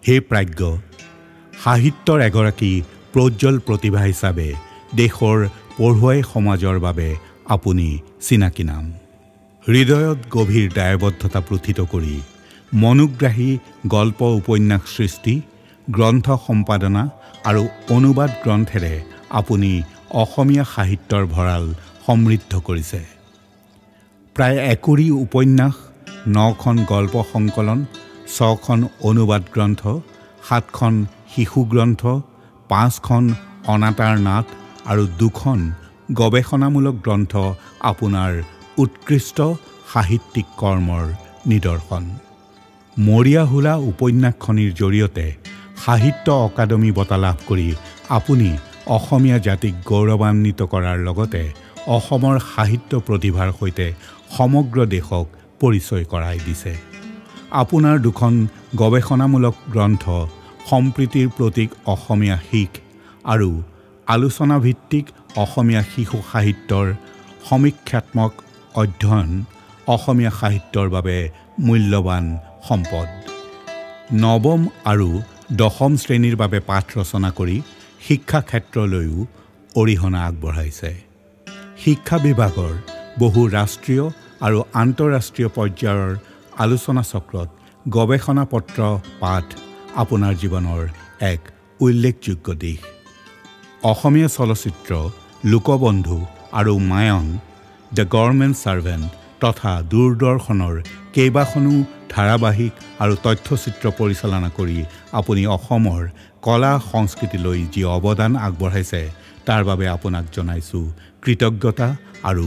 হে প্ৰাজ্ঞ, সাহিত্যৰ এগৰাকী প্ৰজ্জ্বল প্ৰতিভা হিচাপে দেশৰ পঢ়ুৱাই সমাজৰ বাবে আপুনি চিনাকি নাম। হৃদয়ত গভীৰ দায়বদ্ধতা প্ৰথিত কৰি মনোগ্ৰাহী গল্প উপন্যাস সৃষ্টি, গ্ৰন্থ সম্পাদনা আৰু অনুবাদ গ্ৰন্থেৰে আপুনি অসমীয়া সাহিত্যৰ ভঁৰাল সমৃদ্ধ কৰিছে। প্ৰায় 1 উপন্যাস, 9খন গল্প সংকলন, 6খন অনুবাদ গ্ৰন্থ, 7খন শিশু গ্ৰন্থ, 5খন অনাতাঁৰ নাট আৰু 2খন গৱেষণামূলক গ্ৰন্থ আপোনাৰ উৎকৃষ্ট সাহিত্যিক কৰ্মৰ নিদৰ্শন। মৰিয়াহোলা উপন্যাসখনিৰ জৰিয়তে সাহিত্য অকাডেমী বঁটা লাভ কৰি আপুনি অসমীয়া জাতিক গৌৰৱান্বিত কৰাৰ লগতে অসমৰ সাহিত্য প্ৰতিভাৰ সৈতে সমগ্ৰ দেশক পৰিচয় কৰাই দিছে। আপোনাৰ 2খন গৱেষণামূলক গ্ৰন্থ সম্প্ৰীতিৰ প্ৰতীক অসমীয়া শিখ আৰু আলোচনাভিত্তিক অসমীয়া শিশু সাহিত্যৰ সমীক্ষাত্মক অধ্যয়ন অসমীয়া সাহিত্যৰ বাবে মূল্যৱান সম্পদ। 9ম আৰু 10ম শ্ৰেণীৰ বাবে পাঠ ৰচনা কৰি শিক্ষা ক্ষেত্ৰলৈও অৰিহণা আগবঢ়াইছে। শিক্ষা বিভাগৰ বহু ৰাষ্ট্ৰীয় আৰু আন্তঃৰাষ্ট্ৰীয় পৰ্যায়ৰ আলোচনা চক্ৰত গৱেষণা পত্ৰ পাঠ আপোনাৰ জীৱনৰ এক উল্লেখযোগ্য দিশ। অসমীয়া চলচ্চিত্ৰ লোকবন্ধু আৰু মায়ং, দ্য গভৰ্ণমেণ্ট ছাৰ্ভেণ্ট তথা দূৰদৰ্শনৰ কেইবাখনো ধাৰাবাহিক আৰু তথ্যচিত্ৰ পৰিচালনা কৰি আপুনি অসমৰ কলা সংস্কৃতিলৈ যি অৱদান আগবঢ়াইছে তাৰ বাবে আপোনাক জনাইছোঁ কৃতজ্ঞতা আৰু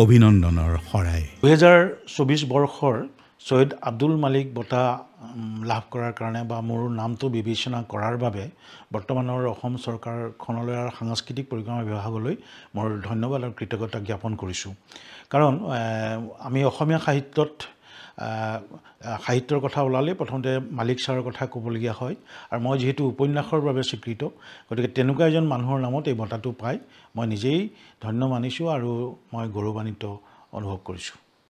অভিনন্দনৰ শৰাই। 2024 বৰ্ষৰ সৈয়দ আব্দুল মালিক বঁটা লাভ কৰাৰ কাৰণে বা মোৰ নামটো বিবেচনা কৰাৰ বাবে বৰ্তমানৰ অসম চৰকাৰখনলৈ আৰু সাংস্কৃতিক পৰিক্ৰমা বিভাগলৈ মোৰ ধন্যবাদ আৰু কৃতজ্ঞতা জ্ঞাপন কৰিছোঁ। কাৰণ আমি অসমীয়া সাহিত্যৰ কথা ওলালে প্ৰথমতে মালিক ছাৰৰ কথা ক'বলগীয়া হয় আৰু মই যিহেতু উপন্যাসৰ বাবে স্বীকৃত, গতিকে তেনেকুৱা এজন মানুহৰ নামত এই বঁটাটো পাই মই নিজেই ধন্য মানিছোঁ আৰু মই গৌৰৱান্বিত অনুভৱ কৰিছোঁ।